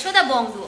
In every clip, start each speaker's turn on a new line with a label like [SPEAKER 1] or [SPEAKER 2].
[SPEAKER 1] দেখছো the Bong duo.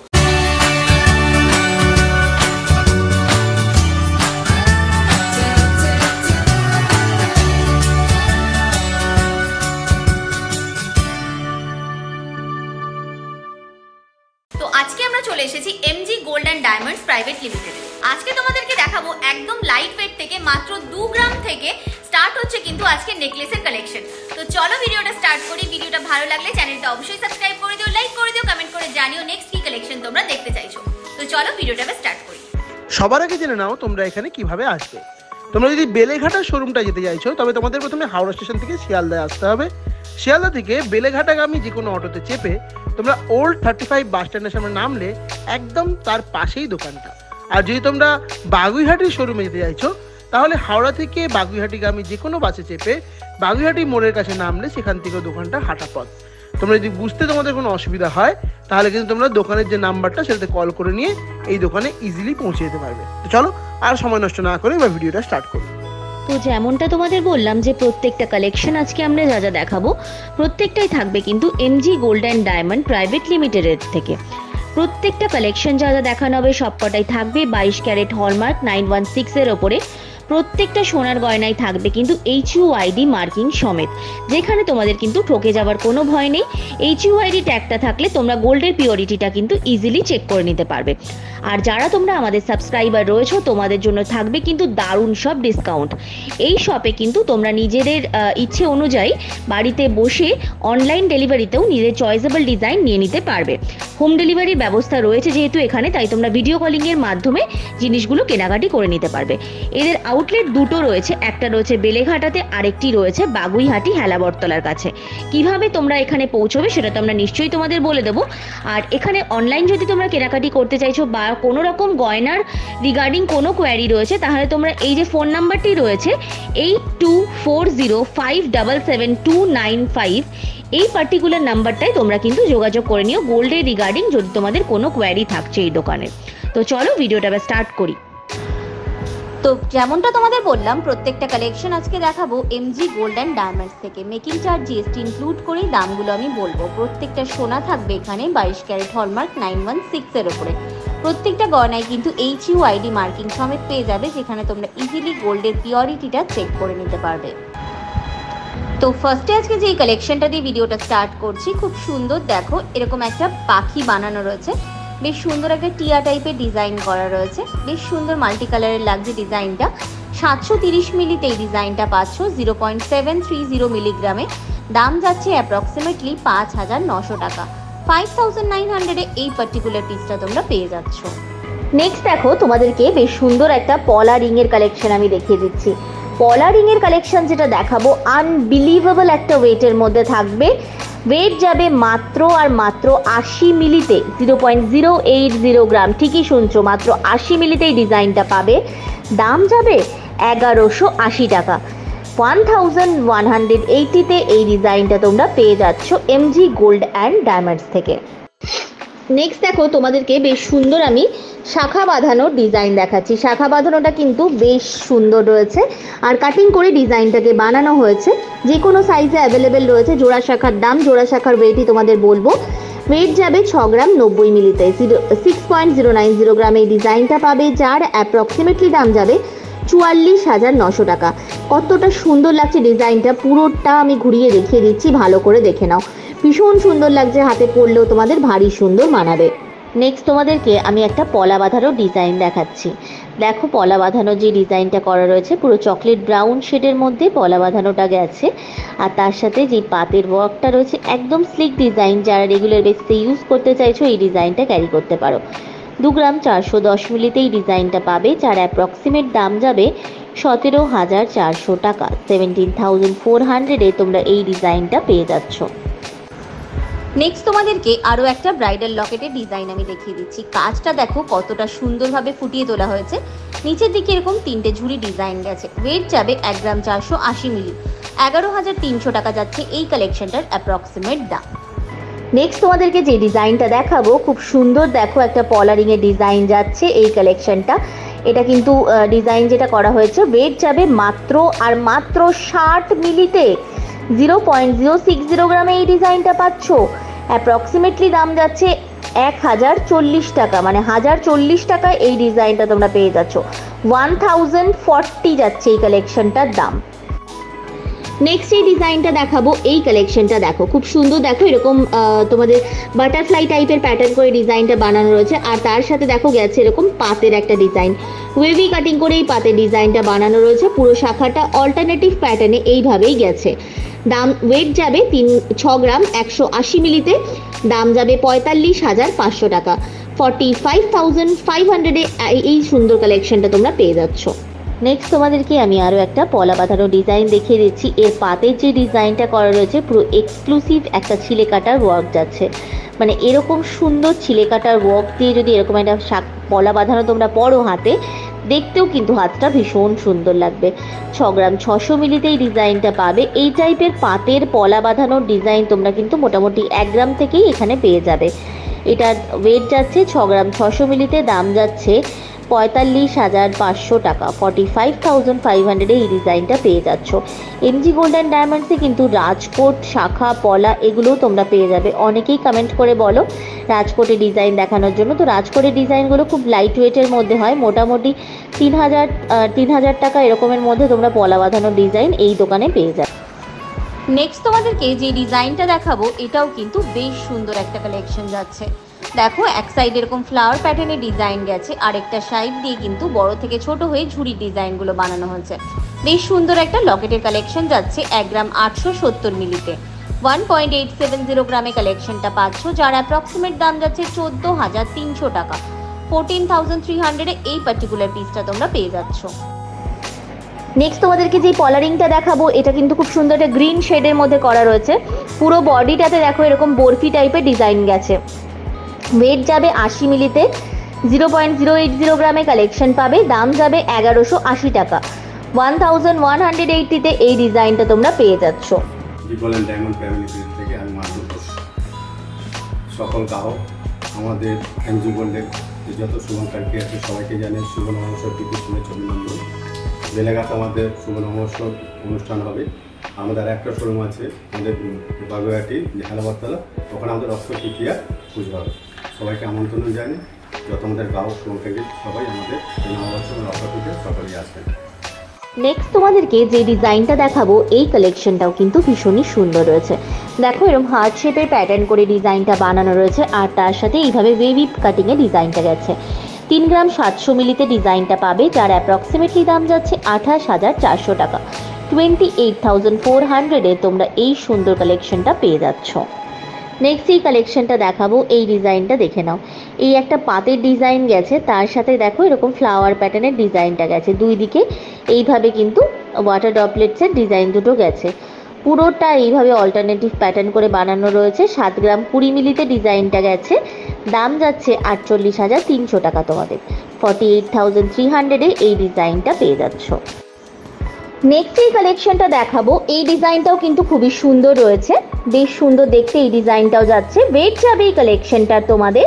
[SPEAKER 1] তো আজকে আমরা চলে এসেছি MG gold and diamonds private limited. আজকে তোমাদেরকে দেখাবো একদম লাইট ওয়েট থেকে মাত্র 2 গ্রাম থেকে স্টার্ট হচ্ছে কিন্তু আজকে নেকলেসের কালেকশন। তো চলো ভিডিওটা স্টার্ট করি। ভিডিওটা ভালো লাগলে চ্যানেলটা অবশ্যই সাবস্ক্রাইব করে দিও, লাইক করে দিও, কমেন্ট করে জানিও নেক্সট কি কালেকশন তোমরা দেখতে চাইছো। তো চলো ভিডিওটা স্টার্ট করি।
[SPEAKER 2] সবার আগে জেনে নাও তোমরা এখানে কিভাবে আসবে। তোমরা যদি বেলেঘাটা শোরুমটা যেতে চাইছো তবে তোমাদের প্রথমে হাওড়া স্টেশন থেকে শিয়ালদায় আসতে হবে। শিয়ালদা থেকে বেলেঘাটাগামী যে কোনো অটোতে চেপে তোমরা ওল্ড 35 বাস স্ট্যান্ডের সামনে নামলে একদম তার পাশেই দোকানটা। আর যদি তোমরা বাগুইহাটির শোরুমে যেতে চাইছো তাহলে হাওড়া থেকে বাগুইহাটিগামী যে কোনো বাসে চেপে বাগুইহাটি মোড়ের কাছে নামলে সেখান থেকে দোকানটা হাঁটা পথ। তোমরা যদি বুঝতে তোমাদের কোনো অসুবিধা হয় তাহলে কিন্তু তোমরা দোকানের যে নাম্বারটা সেটাতে কল করে নিয়ে এই দোকানে ইজিলি পৌঁছে যেতে পারবে। তো চলো আর সময় নষ্ট না করে এবার ভিডিওটা স্টার্ট করি।
[SPEAKER 3] তো যেমনটা তোমাদের বললাম যে প্রত্যেকটা কালেকশন আজকে আমরা যা যা দেখাবো প্রত্যেকটাই থাকবে কিন্তু MG gold and diamond private লিমিটেডের থেকে। প্রত্যেকটা কালেকশন যা যা দেখানো হবে সবকটাই থাকবে 22 ক্যারেট হলমার্ক 916 এর ওপরে। প্রত্যেকটা সোনার গয়নায় থাকবে কিন্তু HUID মার্কিং সমেত, যেখানে তোমাদের কিন্তু ঠকে যাওয়ার কোনো ভয় নেই। HUID ট্যাগটা থাকলে তোমরা গোল্ডের পিওরিটিটা কিন্তু ইজিলি চেক করে নিতে পারবে। আর যারা তোমরা আমাদের সাবস্ক্রাইবার রয়েছো তোমাদের জন্য থাকবে কিন্তু দারুণ সব ডিসকাউন্ট। এই শপে কিন্তু তোমরা নিজেদের ইচ্ছে অনুযায়ী বাড়িতে বসে অনলাইন ডেলিভারিতেও নিজের চয়েসেবল ডিজাইন নিয়ে নিতে পারবে। হোম ডেলিভারির ব্যবস্থা রয়েছে যেহেতু এখানে, তাই তোমরা ভিডিও কলিংয়ের মাধ্যমে জিনিসগুলো কেনাকাটি করে নিতে পারবে। এদের আউটলেট দুটো রয়েছে, একটা রয়েছে বেলেঘাটাতে, আরেকটি রয়েছে বাগুইহাটি হেলাবরতলার কাছে। কিভাবে তোমরা এখানে পৌঁছবে সেটা তো আমরা নিশ্চয়ই তোমাদের বলে দেবো। আর এখানে অনলাইন যদি তোমরা কেনাকাটি করতে চাইছো বা কোনো রকম গয়নার রিগার্ডিং কোনো কোয়ারি রয়েছে তাহলে তোমরা এই যে ফোন নাম্বারটি রয়েছে 8240577295 এই পার্টিকুলার নাম্বারটাই তোমরা কিন্তু যোগাযোগ করে নিও গোল্ডের রিগার্ডিং যদি তোমাদের কোনো কোয়ারি থাকছে এই দোকানে। তো চলো ভিডিওটা স্টার্ট করি।
[SPEAKER 1] তো যেমনটা তোমাদের বললাম প্রত্যেকটা কালেকশন আজকে দেখাবো এমজি গোল্ড অ্যান্ড ডায়মন্ডস থেকে। মেকিং চার্জ জিএসটি ইনক্লুড করেই দামগুলো আমি বলবো। প্রত্যেকটা সোনা থাকবে এখানে 22 ক্যারেট হলমার্ক 916 এর উপরে। প্রত্যেকটা গয়নায় কিন্তু HUID মার্কিং সমেত পেয়ে যাবে, যেখানে তোমরা ইজিলি গোল্ডের পিওরিটিটা চেক করে নিতে পারবে। তো ফার্স্টে আজকে যে কালেকশনটা দিয়ে ভিডিওটা স্টার্ট করছি, খুব সুন্দর দেখো এরকম একটা পাখি বানানো রয়েছে, বেশ সুন্দর একটা টিয়া টাইপের ডিজাইন করা রয়েছে, বেশ সুন্দর মাল্টি কালারের লাগছে ডিজাইনটা। 730 মিলিতে এই ডিজাইনটা পাচ্ছ 0.730 মিলিগ্রামে। দাম যাচ্ছে অ্যাপ্রক্সিমেটলি 5900 টাকা। 5900 এই পার্টিকুলার পিসটা তোমরা পেয়ে যাচ্ছ।
[SPEAKER 3] নেক্সট দেখো তোমাদেরকে বেশ সুন্দর একটা পলা রিংয়ের কালেকশন আমি দেখিয়ে দিচ্ছি। পলা রিংয়ের কালেকশন যেটা দেখাবো আনবিলিভেবল একটা ওয়েটের মধ্যে থাকবে। ওয়েট যাবে মাত্র আর মাত্র 80 মিলিতে, 0.080 গ্রাম। ঠিকই শুনছো, মাত্র 80 মিলিতে এই ডিজাইনটা পাবে। দাম যাবে 1180 টাকা। 1180তে এই ডিজাইনটা তোমরা পেয়ে যাচ্ছ এমজি গোল্ড অ্যান্ড ডায়মন্ডস থেকে। নেক্সট দেখো তোমাদেরকে বেশ সুন্দর আমি শাখা বাঁধানোর ডিজাইন দেখাচ্ছি। শাখা বাঁধানোটা কিন্তু বেশ সুন্দর রয়েছে আর কাটিং করে ডিজাইনটাকে বানানো হয়েছে। যে কোনো সাইজে অ্যাভেলেবেল রয়েছে। জোড়া শাখার দাম, জোড়া শাখার ওয়েটই তোমাদের বলবো। ওয়েট যাবে 6 গ্রাম 90 মিলিতে, 6.090 গ্রামে এই ডিজাইনটা পাবে, যার অ্যাপ্রক্সিমেটলি দাম যাবে 44,900 টাকা। কতটা সুন্দর লাগছে ডিজাইনটা, পুরোটা আমি ঘুরিয়ে দেখিয়ে দিচ্ছি, ভালো করে দেখে নাও। ভীষণ সুন্দর লাগছে, হাতে পরলেও তোমাদের ভারী সুন্দর মানাবে। নেক্সট তোমাদেরকে আমি একটা পলা বাঁধানো ডিজাইন দেখাচ্ছি। দেখো পলা বাঁধানো যে ডিজাইনটা করা রয়েছে পুরো চকলেট ব্রাউন শেডের মধ্যে পলা বাঁধানোটা গেছে। আর তার সাথে যে পাতের ওয়ার্কটা রয়েছে একদম স্লিক ডিজাইন। যারা রেগুলার বেসিসে ইউজ করতে চাইছো এই ডিজাইনটা ক্যারি করতে পারো। 2 গ্রাম 410 মিলিতে এই ডিজাইনটা পাবে, যার অ্যাপ্রক্সিমেট দাম যাবে 17,400 টাকা। 17,400-এ তোমরা এই ডিজাইনটা পেয়ে যাচ্ছ।
[SPEAKER 1] নেক্সট তোমাদেরকে আরও একটা ব্রাইডাল লকেটের ডিজাইন আমি দেখিয়ে দিচ্ছি। কাজটা দেখো কতটা সুন্দরভাবে ফুটিয়ে তোলা হয়েছে। নিচের দিকে এরকম 3টে ঝুড়ি ডিজাইন গেছে। ওয়েট যাবে 1 গ্রাম 480 মিলি। 11,300 টাকা যাচ্ছে এই কালেকশনটার অ্যাপ্রক্সিমেট দাম।
[SPEAKER 3] নেক্সট তোমাদেরকে যে ডিজাইনটা দেখাবো খুব সুন্দর, দেখো একটা পলারিংয়ের ডিজাইন যাচ্ছে এই কালেকশনটা। এটা কিন্তু ডিজাইন যেটা করা হয়েছে ওয়েট যাবে মাত্র আর মাত্র 60 মিলিতে, 0.060 গ্রামে এই ডিজাইনটা পাচ্ছ। অ্যাপ্রক্সিমেটলি দাম যাচ্ছে 1040 টাকা, মানে 1040 টাকায় এই ডিজাইনটা তোমরা পেয়ে যাচ্ছ। 1040 যাচ্ছে এই কালেকশনটার দাম। নেক্সট এই ডিজাইনটা দেখাবো, এই কালেকশনটা দেখো খুব সুন্দর, দেখো এরকম তোমাদের বাটারফ্লাই টাইপের প্যাটার্ন করে ডিজাইনটা বানানো রয়েছে, আর তার সাথে দেখো গেছে এরকম পাতের একটা ডিজাইন, ওয়েভি কাটিং করে এই পাতের ডিজাইনটা বানানো রয়েছে। পুরো শাখাটা অল্টারনেটিভ প্যাটার্নে এইভাবেই গেছে। দাম ওয়েট যাবে 6 গ্রাম 180 মিলিতে, দাম যাবে 45,500 টাকা। 45,500-এ এই সুন্দর কালেকশনটা তোমরা পেয়ে যাচ্ছ। নেক্সট তোমাদেরকে আমি আরও একটা পলা বাঁধানো ডিজাইন দেখিয়ে দিচ্ছি। এর পাতের যে ডিজাইনটা করা রয়েছে পুরো এক্সক্লুসিভ একটা ছিলে কাটার ওয়ার্ক যাচ্ছে, মানে এরকম সুন্দর ছিলে কাটার ওয়ার্ক দিয়ে যদি এরকম একটা পলা বাঁধানো তোমরা পরো হাতে, দেখতেও কিন্তু হাতটা ভীষণ সুন্দর লাগবে। 6 গ্রাম 600 মিলিতে এই ডিজাইনটা পাবে। এই টাইপের পাতের পলা বাঁধানোর ডিজাইন তোমরা কিন্তু মোটামুটি 1 গ্রাম থেকেই এখানে পেয়ে যাবে। এটার ওয়েট যাচ্ছে 6 গ্রাম 600 মিলিতে, দাম যাচ্ছে 45,500 টাকা। 45,500-এ এই ডিজাইনটা পেয়ে যাচ্ছ। এমজি গোল্ড অ্যান্ড ডায়মন্ডসে কিন্তু রাজকোট, শাখা, পলা এগুলোও তোমরা পেয়ে যাবে। অনেকেই কমেন্ট করে বলো রাজকোটের ডিজাইন দেখানোর জন্য, তো রাজকোটের ডিজাইনগুলো খুব লাইট ওয়েটের মধ্যে হয়, মোটামুটি 3,000 টাকা এরকমের মধ্যে তোমরা পলা বাঁধানোর ডিজাইন এই দোকানে পেয়ে যাবে।
[SPEAKER 1] নেক্সট তোমাদেরকে যে ডিজাইনটা দেখাবো এটাও কিন্তু বেশ সুন্দর একটা কালেকশন যাচ্ছে। দেখো এক সাইড এরকম ফ্লাওয়ার প্যাটার্নের ডিজাইন গেছে, আরেকটা সাইড দিয়ে কিন্তু বড় থেকে ছোট হয়ে ঝুড়ির ডিজাইনগুলো বানানো হয়েছে। বেশ সুন্দর একটা লকেটের কালেকশন যাচ্ছে 1 গ্রাম 870 মিলিতে। 1.870 গ্রামে কালেকশনটা পাচ্ছ, যার অ্যাপ্রক্সিমেট দাম যাচ্ছে 14,300 টাকা। 14,300-এ এই পার্টিকুলার পিসটা তোমরা পেয়ে যাচ্ছ।
[SPEAKER 3] নেক্সট তোমাদেরকে যে পলারিংটা দেখাবো এটা কিন্তু খুব সুন্দর একটা গ্রিন শেডের মধ্যে করা রয়েছে। পুরো বডিটাতে দেখো এরকম বরফি টাইপের ডিজাইন গেছে। ওয়েট যাবে 80 মিলিতে, 0.080 গ্রামে কালেকশন পাবে, দাম যাবে 1180 টাকা। 1180-তে এই ডিজাইনটা তোমরা পেয়ে যাচ্ছ।
[SPEAKER 4] Gold and diamond family page থেকে আমি মাসুদ ঘোষ। সকল গ্রাহক আমাদের এমজি গোল্ডের যত শুভকাঙ্ক্ষী আছে সবাইকে জানিয়ে শুভ নববর্ষের প্রীতি শুভেচ্ছা অভিনন্দন। বেলেঘাট আমাদের শুভ নববর্ষ অনুষ্ঠান হবে। আমাদের একটা শোরুম আছে আমাদের বাগুয়াটি হালাবারতলা, ওখানে আমাদের অক্ষয় তৃতীয়া পুজো হবে। সবাইকে আমন্ত্রণ জানি, যত আমাদের গ্রাহক শুভকাঙ্ক্ষী সবাই আমাদের নববর্ষ অক্ষয় তৃতীয়া সকলেই আসবেন।
[SPEAKER 3] নেক্সট তোমাদেরকে যে ডিজাইনটা দেখাবো এই কালেকশনটাও কিন্তু ভীষণই সুন্দর রয়েছে। দেখো এরকম হার্ট শেপের প্যাটার্ন করে ডিজাইনটা বানানো রয়েছে, আর তার সাথে এইভাবে ওয়েভি কাটিংয়ে ডিজাইনটা গেছে। 3 গ্রাম 700 মিলিতে ডিজাইনটা পাবে, যার অ্যাপ্রক্সিমেটলি দাম যাচ্ছে 28,400 টাকা। 28,400-এ তোমরা এই সুন্দর কালেকশনটা পেয়ে যাচ্ছ। নেক্সট এই কালেকশনটা দেখাবো, এই ডিজাইনটা দেখে নাও। এই একটা পাতের ডিজাইন গেছে, তার সাথে দেখো এরকম ফ্লাওয়ার প্যাটার্নের ডিজাইনটা গেছে। দুই দিকে এইভাবে কিন্তু ওয়াটার ড্রপলেটসের ডিজাইন দুটো গেছে। পুরোটা এইভাবে অল্টারনেটিভ প্যাটার্ন করে বানানো রয়েছে। 7 গ্রাম 20 মিলিতে ডিজাইনটা গেছে, দাম যাচ্ছে 48,300 টাকা তোমাদের। 48,300-এ এই ডিজাইনটা পেয়ে যাচ্ছ। নেক্সট এই কালেকশনটা দেখাবো, এই ডিজাইনটাও কিন্তু খুবই সুন্দর রয়েছে, বেশ সুন্দর দেখতে এই ডিজাইনটাও যাচ্ছে। ওয়েট যাবে এই কালেকশনটার তোমাদের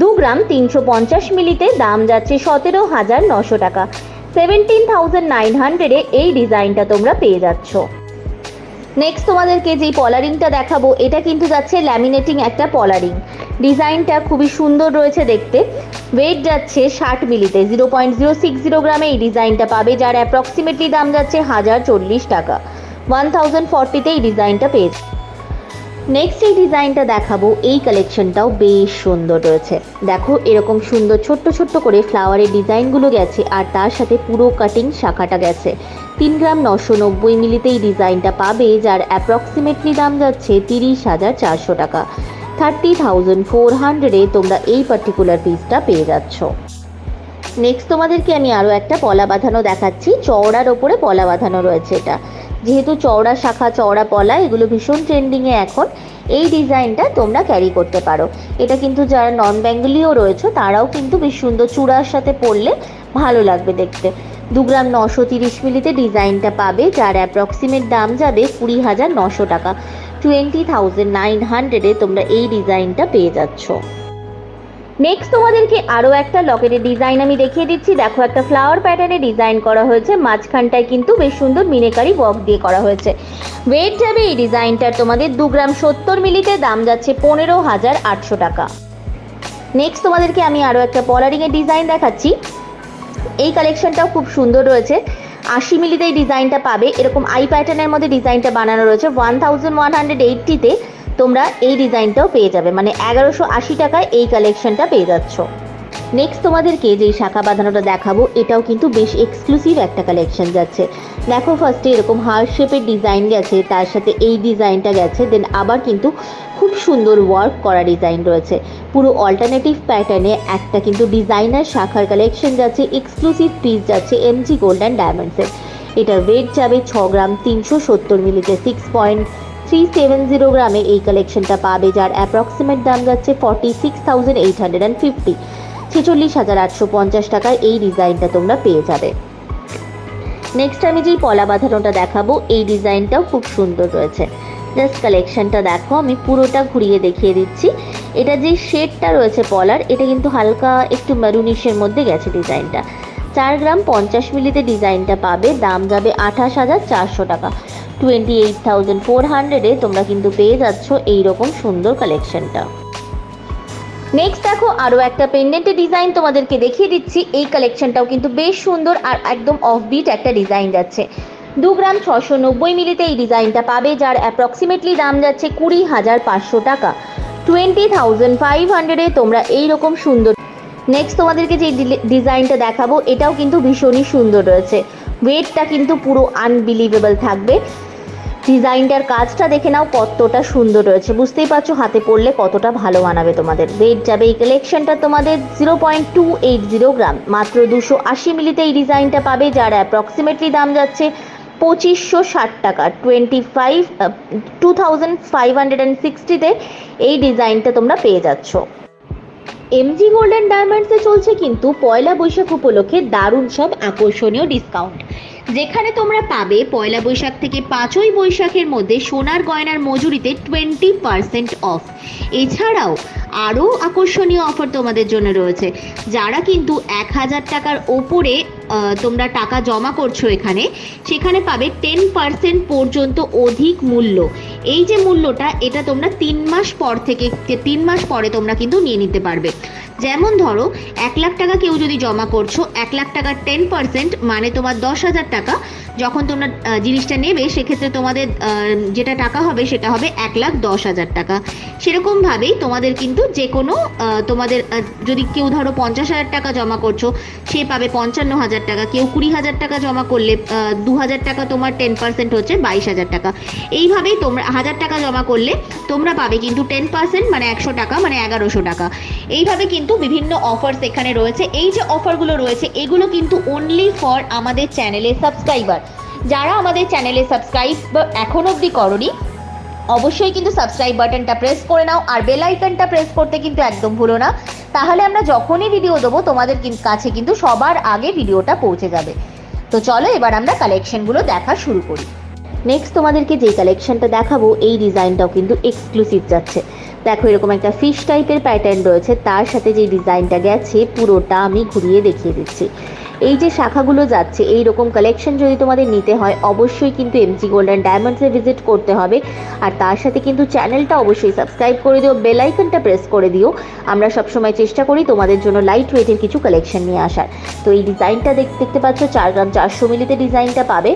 [SPEAKER 3] 2 গ্রাম 350 মিলিতে, দাম যাচ্ছে 17,900 টাকা। 17,900-এ এই ডিজাইনটা তোমরা পেয়ে যাচ্ছ। নেক্সট তোমাদেরকে যেই পলারিংটা দেখাবো এটা কিন্তু যাচ্ছে ল্যামিনেটিং একটা পলারিং। ডিজাইনটা খুবই সুন্দর রয়েছে দেখতে। ওয়েট যাচ্ছে 60 মিলিতে, 0.060 গ্রামে এই ডিজাইনটা পাবে, যার অ্যাপ্রক্সিমেটলি দাম যাচ্ছে 1,040 টাকা। 1,040-তে এই ডিজাইনটা পেয়ে। নেক্সট এই ডিজাইনটা দেখাবো, এই কালেকশনটাও বেশ সুন্দর রয়েছে। দেখো এরকম সুন্দর ছোট্ট ছোট্ট করে ফ্লাওয়ারের ডিজাইনগুলো গেছে, আর তার সাথে পুরো কাটিং শাখাটা গেছে। 3 গ্রাম 990 মিলিতে এই ডিজাইনটা পাবে, যার অ্যাপ্রক্সিমেটলি দাম যাচ্ছে 30,400 টাকা। 30,400-এ তোমরা এই পার্টিকুলার পিসটা পেয়ে যাচ্ছ। নেক্সট তোমাদেরকে আমি আরও একটা পলা বাঁধানো দেখাচ্ছি। চওড়ার ওপরে পলা বাঁধানো রয়েছে। এটা যেহেতু চওড়া শাখা, চওড়া পলা এগুলো ভীষণ ট্রেন্ডিংয়ে এখন, এই ডিজাইনটা তোমরা ক্যারি করতে পারো। এটা কিন্তু যারা নন বেঙ্গলিও রয়েছে তারাও কিন্তু বেশ সুন্দর চূড়ার সাথে পরলে ভালো লাগবে দেখতে। 2 গ্রাম 930 মিলিতে ডিজাইনটা পাবে, যার অ্যাপ্রক্সিমেট দাম যাবে 20,900 টাকা। 20,900-এ তোমরা এই ডিজাইনটা পেয়ে যাচ্ছ। নেক্সট তোমাদেরকে আরও একটা লকেটের ডিজাইন আমি দেখিয়ে দিচ্ছি। দেখো একটা ফ্লাওয়ার প্যাটার্নে ডিজাইন করা হয়েছে, মাঝখানটায় কিন্তু বেশ সুন্দর মিনেকারি ওয়ার্ক দিয়ে করা হয়েছে। ওয়েট যাবে এই ডিজাইনটার তোমাদের 2 গ্রাম 70 মিলিতে, দাম যাচ্ছে 15,800 টাকা। নেক্সট তোমাদেরকে আমি আরও একটা পলারিংয়ের ডিজাইন দেখাচ্ছি। এই কালেকশনটাও খুব সুন্দর রয়েছে। 80 মিলিতে এই ডিজাইনটা পাবে। এরকম আই প্যাটার্নের মধ্যে ডিজাইনটা বানানো রয়েছে। 1180-তে তোমরা এই ডিজাইনটাও পেয়ে যাবে, মানে 1180 টাকায় এই কালেকশনটা পেয়ে যাচ্ছ। নেক্সট তোমাদেরকে যেই শাখা বাঁধানোটা দেখাবো এটাও কিন্তু বেশ এক্সক্লুসিভ একটা কালেকশন যাচ্ছে। দেখো ফার্স্টে এরকম হার্ট শেপের ডিজাইন গেছে, তার সাথে এই ডিজাইনটা গেছে, দেন আবার কিন্তু খুব সুন্দর ওয়ার্ক করা ডিজাইন রয়েছে। পুরো অল্টারনেটিভ প্যাটার্নে একটা কিন্তু ডিজাইনার শাখার কালেকশন যাচ্ছে, এক্সক্লুসিভ পিস যাচ্ছে এমজি গোল্ড অ্যান্ড ডায়মন্ডসের। এটার ওয়েট যাবে 6 গ্রাম 370 মিলিতে। 6.370 গ্রামে এই কালেকশনটা পাবে, যার অ্যাপ্রক্সিমেট দাম যাচ্ছে 46,850, 46,850 টাকায় এই ডিজাইনটা তোমরা পেয়ে যাবে। নেক্সট আমি যেই পলা বাঁধানোটা দেখাবো এই ডিজাইনটাও খুব সুন্দর রয়েছে। জাস্ট কালেকশনটা দেখো, আমি পুরোটা ঘুরিয়ে দেখিয়ে দিচ্ছি। এটা যে শেডটা রয়েছে পলার, এটা কিন্তু হালকা একটু মেরুনিশের মধ্যে গেছে ডিজাইনটা। 4 গ্রাম 50 মিলিতে ডিজাইনটা পাবে, দাম যাবে 28,400 টাকা। 28,400-এ তোমরা কিন্তু পেয়ে যাচ্ছ এইরকম সুন্দর কালেকশনটা। নেক্সট দেখো আরও একটা পেন্ডেন্টের ডিজাইন তোমাদেরকে দেখিয়ে দিচ্ছি। এই কালেকশনটাও কিন্তু বেশ সুন্দর আর একদম অফবিট একটা ডিজাইন যাচ্ছে। 2 গ্রাম 690 মিলিতে এই ডিজাইনটা পাবে, যার অ্যাপ্রক্সিমেটলি দাম যাচ্ছে 20,500 টাকা। 20,500-এ তোমরা এইরকম সুন্দর। নেক্সট তোমাদেরকে যে ডিজাইনটা দেখাবো এটাও কিন্তু ভীষণই সুন্দর রয়েছে। ওয়েটটা কিন্তু পুরো আনবিলিভেবল থাকবে। ডিজাইনটার কাজটা দেখে নাও কতটা সুন্দর রয়েছে, বুঝতেই পারছো হাতে পড়লে কতটা ভালো মানাবে তোমাদের। ওয়েট যাবে এই কালেকশনটা তোমাদের 0.280 গ্রাম। মাত্র 280 মিলিতে এই ডিজাইনটা পাবে, যার অ্যাপ্রক্সিমেটলি দাম যাচ্ছে 2560 টাকা। 2560-তে এই ডিজাইনটা তোমরা পেয়ে যাচ্ছ। এমজি গোল্ড অ্যান্ড ডায়মন্ডসে চলছে কিন্তু পয়লা বৈশাখ উপলক্ষে দারুণ সব আকর্ষণীয় ডিসকাউন্ট, যেখানে তোমরা পাবে পয়লা বৈশাখ থেকে 5ই বৈশাখের মধ্যে সোনার গয়নার মজুরিতে 20% অফ। এছাড়াও আরও আকর্ষণীয় অফার তোমাদের জন্য রয়েছে। যারা কিন্তু 1000 টাকার ওপরে তোমরা টাকা জমা করছো এখানে, সেখানে পাবে 10% পর্যন্ত অধিক মূল্য। এই যে মূল্যটা, এটা তোমরা 3 মাস পর থেকে 3 মাস পরে তোমরা কিন্তু নিয়ে নিতে পারবে। যেমন ধরো 1 লাখ টাকা কেউ যদি জমা করছো, 1 লাখ টাকার 10% মানে তোমার 10,000 টাকা। যখন তোমরা জিনিসটা নেবে সেক্ষেত্রে তোমাদের যেটা টাকা হবে সেটা হবে 1,10,000 টাকা। সেরকমভাবেই তোমাদের কিন্তু যে কোনো তোমাদের যদি কেউ ধরো 50,000 টাকা জমা করছো, সে পাবে 55,000 টাকা। কেউ 20,000 টাকা জমা করলে 2,000 টাকা তোমার 10% হচ্ছে 22,000 টাকা। এইভাবেই তোমরা 1000 টাকা জমা করলে তোমরা পাবে কিন্তু 10% মানে 100 টাকা মানে 1100 টাকা। এইভাবে কিন্তু বিভিন্ন অফার্স এখানে রয়েছে। এই যে অফারগুলো রয়েছে এগুলো কিন্তু অনলি ফর আমাদের চ্যানেলের সাবস্ক্রাইবার। যারা আমাদের চ্যানেলে সাবস্ক্রাইব এখন অবধি করনি, অবশ্যই কিন্তু সাবস্ক্রাইব বাটনটা প্রেস করে নাও, আর বেল আইকনটা প্রেস করতে কিন্তু একদম ভুলো না। তাহলে আমরা যখনই ভিডিও দেবো তোমাদের কাছে কিন্তু সবার আগে ভিডিওটা পৌঁছে যাবে। তো চলো এবার আমরা কালেকশনগুলো দেখা শুরু করি। নেক্সট তোমাদেরকে যে কালেকশনটা দেখাবো এই ডিজাইনটাও কিন্তু এক্সক্লুসিভ যাচ্ছে। দেখো এরকম একটা ফিশ টাইপের প্যাটার্ন রয়েছে, তার সাথে যে ডিজাইনটা গেছে পুরোটা আমি ঘুরিয়ে দেখিয়ে দিচ্ছি। এই যে শাখাগুলো যাচ্ছে, এই রকম কালেকশন যদি তোমাদের নিতে হয় অবশ্যই কিন্তু এমজি গোল্ড অ্যান্ড ডায়মন্ডসে ভিজিট করতে হবে। আর তার সাথে কিন্তু চ্যানেলটা অবশ্যই সাবস্ক্রাইব করে দিও, বেল আইকনটা প্রেস করে দিও। আমরা সবসময় চেষ্টা করি তোমাদের জন্য লাইট ওয়েটের কিছু কালেকশন নিয়ে আসার। তো এই ডিজাইনটা দেখতে পাচ্ছ 4 গ্রাম 400 মিলিতে ডিজাইনটা পাবে।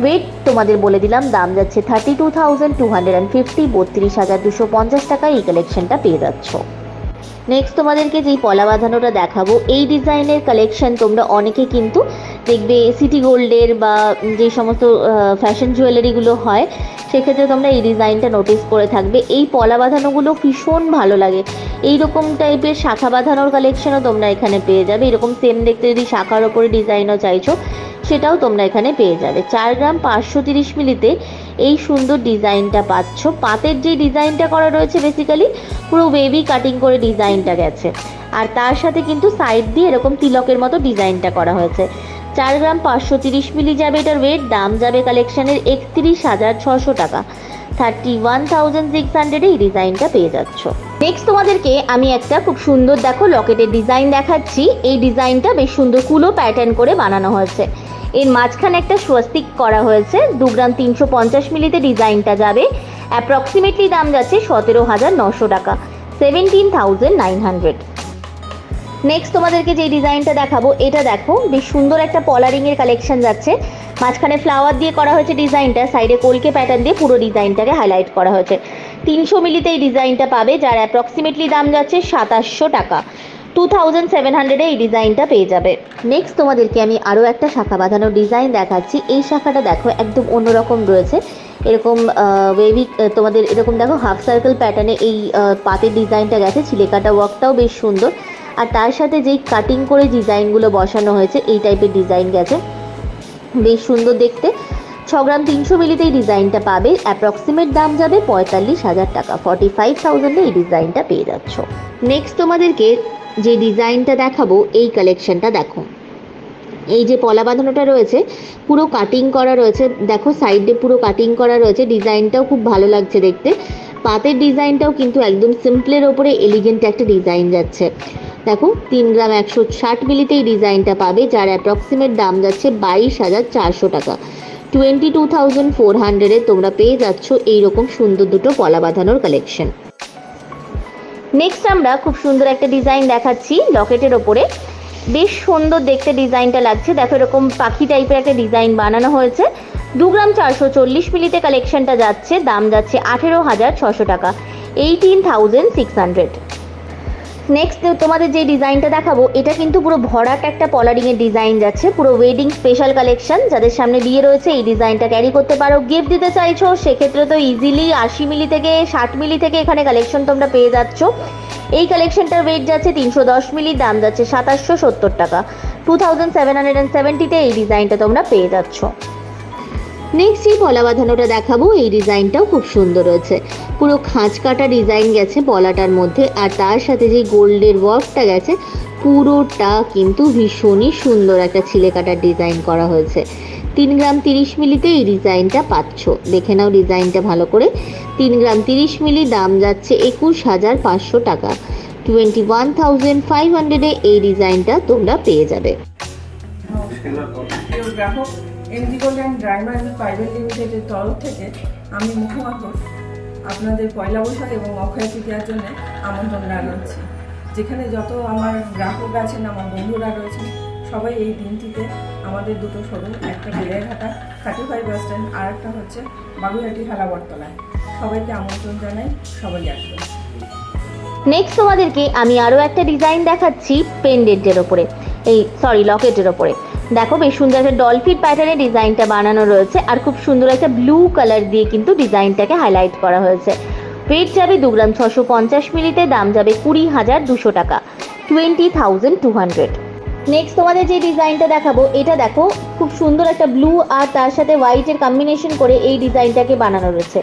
[SPEAKER 3] ওয়েট তোমাদের বলে দিলাম, দাম যাচ্ছে 32,250, 32,250 টাকায় এই কালেকশনটা পেয়ে যাচ্ছ। নেক্সট তোমাদেরকে যেই পলা বাঁধানোটা দেখাবো এই ডিজাইনের কালেকশন তোমরা অনেকে কিন্তু দেখবে সিটি গোল্ডের বা যে সমস্ত ফ্যাশন জুয়েলারিগুলো হয় সেক্ষেত্রে তোমরা এই ডিজাইনটা নোটিস করে থাকবে। এই পলা বাঁধানোগুলো ভীষণ ভালো লাগে। এইরকম টাইপের শাখা বাঁধানোর কালেকশনও তোমরা এখানে পেয়ে যাবে। এরকম সেম দেখতে যদি শাখার ওপরে ডিজাইনও চাইছো সেটাও তোমরা এখানে পেয়ে যাবে। 4 গ্রাম 530 মিলিতে এই সুন্দর ডিজাইনটা পাচ্ছ। পাতের যে ডিজাইনটা করা রয়েছে বেসিক্যালি পুরো ওয়েভি কাটিং করে ডিজাইনটা গেছে, আর তার সাথে কিন্তু সাইড দিয়ে এরকম তিলকের মতো ডিজাইনটা করা হয়েছে। 4 গ্রাম 530 মিলি যাবে এটার ওয়েট। দাম যাবে কালেকশনের 31,600 টাকা। 31,600 এই ডিজাইনটা পেয়ে যাচ্ছ। নেক্সট তোমাদেরকে আমি একটা খুব সুন্দর দেখো লকেটের ডিজাইন দেখাচ্ছি। এই ডিজাইনটা বেশ সুন্দর কুলো প্যাটার্ন করে বানানো হয়েছে। এর মাঝখানে একটা স্বস্তিক করা হয়েছে। 2 গ্রাম 350 মিলিতে ডিজাইনটা যাবে। অ্যাপ্রক্সিমেটলি দাম যাচ্ছে 17,900 টাকা, 17,900। নেক্সট তোমাদেরকে যে ডিজাইনটা দেখাবো এটা দেখো, বেশ সুন্দর একটা পলারিং এর কালেকশন যাচ্ছে। মাঝখানে ফ্লাওয়ার দিয়ে করা হয়েছে ডিজাইনটা, সাইডে কলকে প্যাটার্ন দিয়ে পুরো ডিজাইনটাকে হাইলাইট করা হয়েছে। 300 মিলিতে এই ডিজাইনটা পাবে, যার অ্যাপ্রক্সিমেটলি দাম যাচ্ছে 2700 টাকা। 2700 এই ডিজাইনটা পেয়ে যাবে। নেক্সট তোমাদেরকে আমি আরও একটা শাখা বাঁধানো ডিজাইন দেখাচ্ছি। এই শাখাটা দেখো একদম অন্যরকম রয়েছে, এরকম ওয়েভি, তোমাদের এরকম দেখো হাফ সার্কেল প্যাটার্নে এই পাতের ডিজাইনটা গেছে। ছিলেকাটা ওয়ার্কটাও বেশ সুন্দর, আর তার সাথে যেই কাটিং করে ডিজাইনগুলো বসানো হয়েছে এই টাইপের ডিজাইন গেছে, বেশ সুন্দর দেখতে। 6 গ্রাম 300 মিলিতে এই ডিজাইনটা পাবে, অ্যাপ্রক্সিমেট দাম যাবে 45,000 টাকা। 45,000 এই ডিজাইনটা পেয়ে যাচ্ছ। নেক্সট তোমাদেরকে যে ডিজাইনটা দেখাবো এই কালেকশনটা দেখো, এই যে পলা বাঁধানোটা রয়েছে পুরো কাটিং করা রয়েছে, দেখো সাইডে পুরো কাটিং করা রয়েছে, ডিজাইনটাও খুব ভালো লাগছে দেখতে। পাতের ডিজাইনটাও কিন্তু একদম সিম্পলের ওপরে এলিগেন্ট একটা ডিজাইন যাচ্ছে। দেখো 3 গ্রাম 160 মিলিতে এই ডিজাইনটা পাবে, যার অ্যাপ্রক্সিমেট দাম যাচ্ছে 22,400 টাকা। 22,400 তোমরা পেয়ে যাচ্ছ এইরকম সুন্দর দুটো পলা বাঁধানোর কালেকশন। নেক্সট আমরা খুব সুন্দর একটা ডিজাইন দেখাচ্ছি লকেটের ওপরে, বেশ সুন্দর দেখতে ডিজাইনটা লাগছে। দেখো এরকম পাখি টাইপের একটা ডিজাইন বানানো হয়েছে। 2 গ্রাম 440 মিলিতে কালেকশনটা যাচ্ছে, দাম যাচ্ছে 18,600 টাকা। 18,600। নেক্সট তোমাদের যে ডিজাইনটা দেখাবো এটা কিন্তু পুরো ভরাট একটা পলারিংয়ের ডিজাইন যাচ্ছে, পুরো ওয়েডিং স্পেশাল কালেকশন। যাদের সামনে বিয়ে রয়েছে এই ডিজাইনটা ক্যারি করতে পারো, গিফট দিতে চাইছো সেক্ষেত্রে তো ইজিলি 80 মিলি থেকে 60 মিলি থেকে এখানে কালেকশন তোমরা পেয়ে যাচ্ছ। এই কালেকশনটার ওয়েট যাচ্ছে 310 মিলি, দাম যাচ্ছে 2770 টাকা। 2770 এই ডিজাইনটা তোমরা পেয়ে যাচ্ছ। নেক্সট এই পলা বাঁধানোটা দেখাবো, এই ডিজাইনটাও খুব সুন্দর রয়েছে, পুরো খাঁজ কাটা ডিজাইন গেছে পলাটার মধ্যে, আর তার সাথে যে গোল্ডের ওয়ার্কটা গেছে পুরোটা কিন্তু ভীষণই সুন্দর একটা ছিলে কাটার ডিজাইন করা হয়েছে। 3 গ্রাম 30 মিলিতে এই ডিজাইনটা পাচ্ছ, দেখে নাও ডিজাইনটা ভালো করে। 3 গ্রাম 30 মিলি, দাম যাচ্ছে 21,500 টাকা। 21,500 এই ডিজাইনটা তোমরা পেয়ে যাবে।
[SPEAKER 5] গ্রাহক MG gold and diamond private লিমিটেডের তরফ থেকে আমি মুখোমুখি আপনাদের পয়লা বৈশাখ এবং অক্ষয় তৃতীয়ার জন্য আমন্ত্রণ জানাচ্ছি। যেখানে যত আমার গ্রাহক আছেন, আমার বন্ধুরা রয়েছেন, সবাই এই দিনটিতে আমাদের দুটো শোরুম, একটা বেলেঘাটা 35 বাস স্ট্যান্ড, আর একটা হচ্ছে বাগুইহাটি হেলাবরতলায়। সবাইকে আমন্ত্রণ জানাই, সবাই আসবেন।
[SPEAKER 3] নেক্সট তোমাদেরকে আমি আরও একটা ডিজাইন দেখাচ্ছি পেন্ডেন্টের ওপরে, লকেটের ওপরে। দেখো বেশ সুন্দর একটা ডলফিন প্যাটার্নের ডিজাইনটা বানানো রয়েছে, আর খুব সুন্দর একটা ব্লু কালার দিয়ে কিন্তু ডিজাইনটাকে হাইলাইট করা হয়েছে। ওয়েট যাবে 2 গ্রাম 650 মিলিতে, দাম যাবে 20,200 টাকা। 20,200। নেক্সট তোমাদের যে ডিজাইনটা দেখাবো এটা দেখো, খুব সুন্দর একটা ব্লু আর তার সাথে হোয়াইটের কম্বিনেশন করে এই ডিজাইনটাকে বানানো রয়েছে।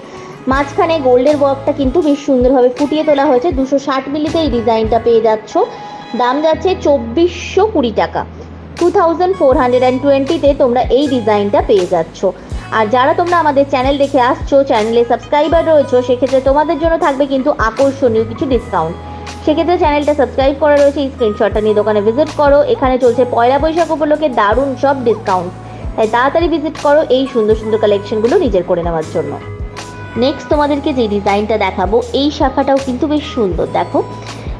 [SPEAKER 3] মাঝখানে গোল্ডের ওয়ার্কটা কিন্তু বেশ সুন্দরভাবে ফুটিয়ে তোলা হয়েছে। 260 মিলিতে এই ডিজাইনটা পেয়ে যাচ্ছ, দাম যাচ্ছে 2420 টাকা। 2420 তোমরা এই ডিজাইনটা পেয়ে যাচ্ছ। আর যারা তোমরা আমাদের চ্যানেল দেখে আসছো, চ্যানেলে সাবস্ক্রাইবার রয়েছে, সেক্ষেত্রে তোমাদের জন্য থাকবে কিন্তু আকর্ষণীয় কিছু ডিসকাউন্ট। সেক্ষেত্রে চ্যানেলটা সাবস্ক্রাইব করা রয়েছে, এই স্ক্রিনশটটা নিয়ে দোকানে ভিজিট করো। এখানে চলছে পয়লা বৈশাখ উপলক্ষে দারুণ সব ডিসকাউন্ট, তাই তাড়াতাড়ি ভিজিট করো এই সুন্দর সুন্দর কালেকশনগুলো নিজের করে নেওয়ার জন্য। নেক্সট তোমাদেরকে যে ডিজাইনটা দেখাবো এই শাখাটাও কিন্তু বেশ সুন্দর। দেখো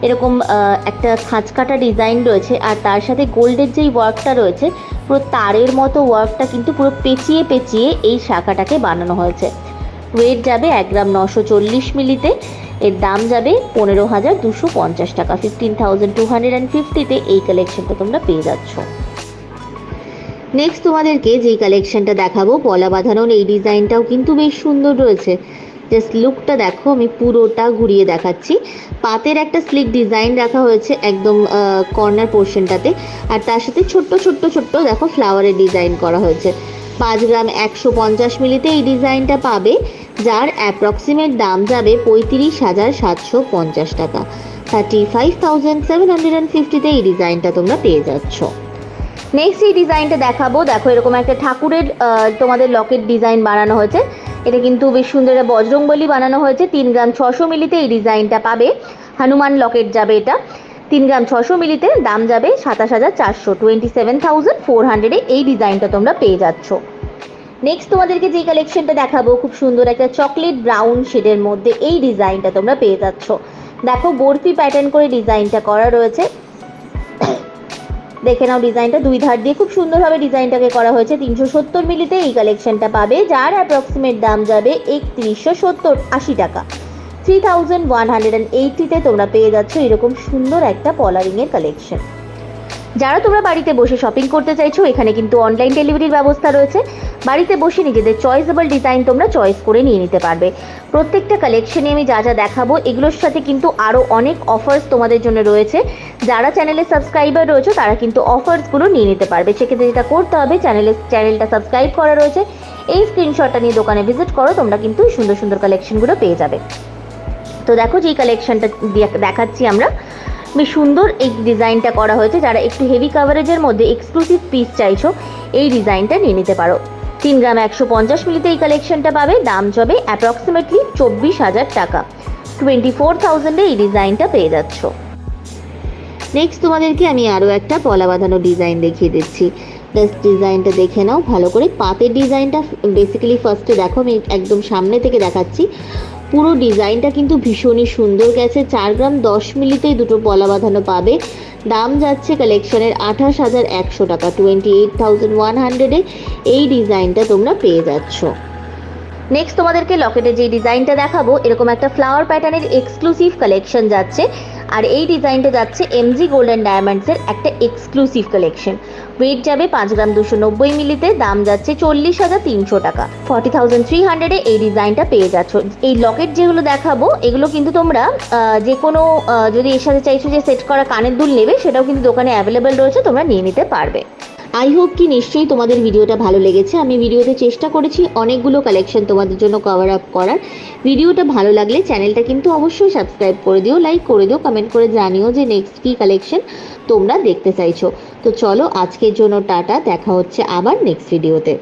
[SPEAKER 3] এরকম একটা খাঁজ কাটা ডিজাইন রয়েছে, আর তার সাথে গোল্ডের যেই ওয়ার্কটা রয়েছে পুরো তারের মতো ওয়ার্কটা কিন্তু পুরো পেঁচিয়ে পেঁচিয়ে এই শাখাটাকে বানানো হয়েছে। ওয়েট যাবে 1 গ্রাম 940 মিলিতে, এর দাম যাবে 15,250 টাকা। 15,250 এই কালেকশনটা তোমরা পেয়ে যাচ্ছ। নেক্সট তোমাদেরকে যেই কালেকশনটা দেখাবো পলা বাঁধানোর, এই ডিজাইনটাও কিন্তু বেশ সুন্দর রয়েছে। জাস্ট লুকটা দেখো, আমি পুরোটা ঘুরিয়ে দেখাচ্ছি। পাতের একটা স্লিক ডিজাইন রাখা হয়েছে একদম কর্নার পোর্শনটাতে, আর তার সাথে ছোট্ট ছোট্ট ছোট্ট দেখো ফ্লাওয়ারের ডিজাইন করা হয়েছে। 5 গ্রাম 150 মিলিতে এই ডিজাইনটা পাবে, যার অ্যাপ্রক্সিমেট দাম যাবে 35,750 টাকা। 35,750 এই ডিজাইনটা তোমরা পেয়ে যাচ্ছ। নেক্সট এই ডিজাইনটা দেখাবো, দেখো এরকম একটা ঠাকুরের তোমাদের লকেট ডিজাইন বানানো হয়েছে। এটা কিন্তু বেশ সুন্দর বজরংবলী বানানো হয়েছে। 3 গ্রাম 600 মিলিতে এই ডিজাইনটা পাবে, হনুমান লকেট যাবে এটা। 3 গ্রাম 600 মিলিতে, দাম যাবে 27,400। 27,400 এই ডিজাইনটা তোমরা পেয়ে যাচ্ছ। নেক্সট তোমাদেরকে যে কালেকশনটা দেখাবো খুব সুন্দর একটা চকলেট ব্রাউন শেডের মধ্যে এই ডিজাইনটা তোমরা পেয়ে যাচ্ছ। দেখো বরফি প্যাটার্ন করে ডিজাইনটা করা রয়েছে, দেখে নাও ডিজাইনটা, দুই ধার দিয়ে খুব সুন্দরভাবে ডিজাইনটাকে করা হয়েছে। 370 মিলিতে এই কালেকশনটা পাবে, যার অ্যাপ্রক্সিমেট দাম যাবে 3180 টাকা। 3180-তে তোমরা পেয়ে যাচ্ছ এরকম সুন্দর একটা পলারিংয়ের কালেকশন। যারা তোমরা বাড়িতে বসে শপিং করতে চাইছো, এখানে কিন্তু অনলাইন ডেলিভারির ব্যবস্থা রয়েছে। বাড়িতে বসে নিজেদের চয়েসেবল ডিজাইন তোমরা চয়েস করে নিয়ে নিতে পারবে। প্রত্যেকটা কালেকশনে আমি যা যা দেখাবো এগুলোর সাথে কিন্তু আরও অনেক অফার্স তোমাদের জন্য রয়েছে। যারা চ্যানেলে সাবস্ক্রাইবার রয়েছে তারা কিন্তু অফার্সগুলো নিয়ে নিতে পারবে। সেক্ষেত্রে যেটা করতে হবে, চ্যানেলটা সাবস্ক্রাইব করা রয়েছে, এই স্ক্রিনশটটা নিয়ে দোকানে ভিজিট করো, তোমরা কিন্তু সুন্দর সুন্দর কালেকশনগুলো পেয়ে যাবে। তো দেখো যেই কালেকশনটা দেখাচ্ছি আমরা, বেশ সুন্দর এই ডিজাইনটা করা হয়েছে। যারা একটু হেভি কাভারেজের মধ্যে এক্সক্লুসিভ পিস চাইছো, এই ডিজাইনটা নিয়ে নিতে পারো। 3 গ্রাম 150 মিলিতে এই কালেকশনটা পাবে, দাম যাবে অ্যাপ্রক্সিমেটলি 24,000 টাকা। 24,000-এ এই ডিজাইনটা পেয়ে যাচ্ছ। নেক্সট তোমাদেরকে আমি আরও একটা পলা বাঁধানো ডিজাইন দেখিয়ে দিচ্ছি। জাস্ট ডিজাইনটা দেখে নাও ভালো করে। পাতের ডিজাইনটা বেসিক্যালি ফার্স্টে দেখো, আমি একদম সামনে থেকে দেখাচ্ছি। পুরো ডিজাইনটা কিন্তু ভীষণই সুন্দর গেছে। 4 গ্রাম 10 মিলিতেই দুটো পলা বাঁধানো পাবে, দাম যাচ্ছে কালেকশনের 28,100 টাকা। 28,100-এ এই ডিজাইনটা তোমরা পেয়ে যাচ্ছ। নেক্সট তোমাদেরকে লকেটের যে ডিজাইনটা দেখাবো, এরকম একটা ফ্লাওয়ার প্যাটার্নের এক্সক্লুসিভ কালেকশন যাচ্ছে। আর এই ডিজাইনটা যাচ্ছে এমজি গোল্ড অ্যান্ড ডায়মন্ডসের একটা এক্সক্লুসিভ কালেকশন। ওয়েট যাবে 5 গ্রাম 290 মিলিতে, দাম যাচ্ছে 40,300 টাকা। 40,300-এ এই ডিজাইনটা পেয়ে যাচ্ছ। এই লকেট যেগুলো দেখাবো এগুলো কিন্তু তোমরা যে কোনো যদি এর সাথে চাইছো যে সেট করা কানের দুল নেবে, সেটাও কিন্তু দোকানে অ্যাভেলেবেল রয়েছে, তোমরা নিয়ে নিতে পারবে। আই হোপ কি নিশ্চয়ই তোমাদের ভিডিওটা ভালো লেগেছে। আমি ভিডিওতে চেষ্টা করেছি অনেকগুলো কালেকশন তোমাদের জন্য কভার আপ করার। ভিডিওটা ভালো লাগলে চ্যানেলটা কিন্তু অবশ্যই সাবস্ক্রাইব করে দিও, লাইক করে দিও, কমেন্ট করে জানিও যে নেক্সট কী কালেকশন তোমরা দেখতে চাইছো। তো চলো আজকের জন্য টাটা, দেখা হচ্ছে আবার নেক্সট ভিডিওতে।